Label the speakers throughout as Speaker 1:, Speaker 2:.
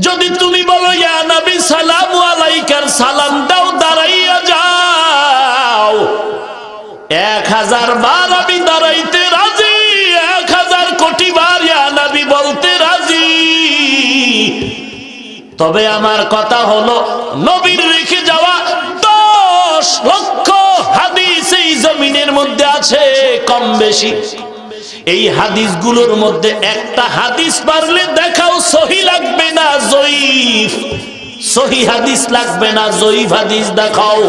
Speaker 1: যদি তুমি বলো ইয়া নবী সালামু আলাইকার সালাম দাও, দাঁড়াইয়া যাও, 1000 বার আমি দাঁড়াইতে রাজি, 1000 কোটি বার ইয়া নবী বলতে রাজি। তবে আমার কথা হলো, নবীর রেখে যাওয়া 10 লক্ষ হাদিস এই জমিনের মধ্যে আছে কম বেশি। এই হাদিসগুলোর মধ্যে একটা হাদিস পারলে দেখাও, সহি লাগবে না জয়ীফ, সহি হাদিস লাগবে না, জয়ীফ হাদিস দেখাও।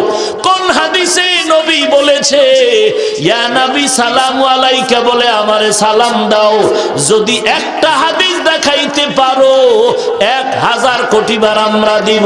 Speaker 1: কোন হাদিসে নবী বলেছে ইয়া নবী সালামু আলাইকা বলে আমারে সালাম দাও? যদি একটা হাদিস দেখাইতে পারো, 1000 কোটি বার আমরা দিব।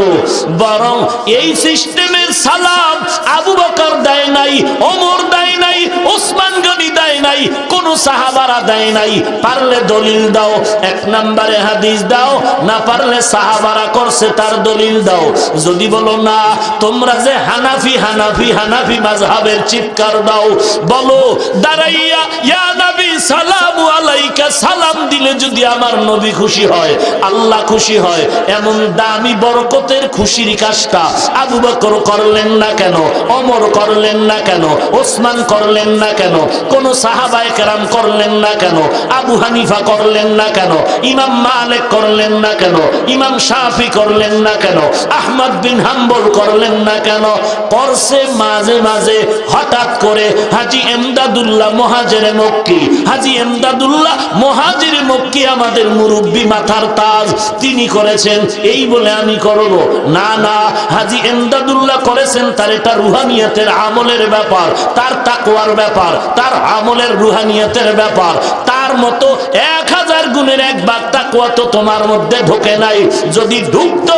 Speaker 1: বরং এই সিস্টেমের সালাম আবু বকর দেয় নাই, ওমর দেয় নাই, ওসমান গনি দেয় নাই, কোন সাহাবারা দেয় নাই। পারলে দলিল দাও, 1 নম্বরে হাদিস দাও, না পারলে সাহাবারা করছে তার দলিল দাও। যদি বলো না, তোমরা যে হানাফি হানাফি হানাফি মাযহাবের চিৎকার দাও, বলো দাঁড়াইয়া ইয়া নবী সালামু আলাইকা সালাম দিলে যদি আমার নবী খুশি হয়, আল্লাহ খুশি হয়, এমন দামি বরকতের খুশির কাজটা আবু বকর করলেন না কেন, ওমর করলেন না কেন, ওসমান করলেন না কেন, কোন সাহাবায়ে কেরাম করলেন না কেন, আবু হানিফা করলেন না কেন, ইমাম মালিক করলেন না কেন, ইমাম শাফি করলেন না কেন, আহমদ বিন হাম্বল করলেন না কেন? করছে মাঝে মাঝে হঠাৎ করে হাজী এমদাদুল্লাহ মুহাজিরে মক্কি, হাজী এমদাদুল্লাহ মুহাজিরে মক্কি আমাদের মুরব্বী, মাথার তাজ, তিনি করেছেন, এই বলে আমি করব না। না, হাজী এমদাদুল্লাহ করেছেন, তার এটা রুহানিয়তের আমলের ব্যাপার, তার তাকওয়ার ব্যাপার, তার আমলের রুহানিয়তের ব্যাপার। তার মতো 1000 গুণের 1 ভাগ তাকওয়া তো তোমার মধ্যে ঢোকে নাই। যদি ঢুকতো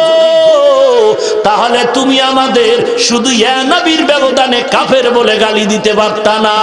Speaker 1: তাহলে তুমি আমাদের শুধু ইয়া নবীর ব্যবধানে কাফের বলে গালি দিতে পারতা না।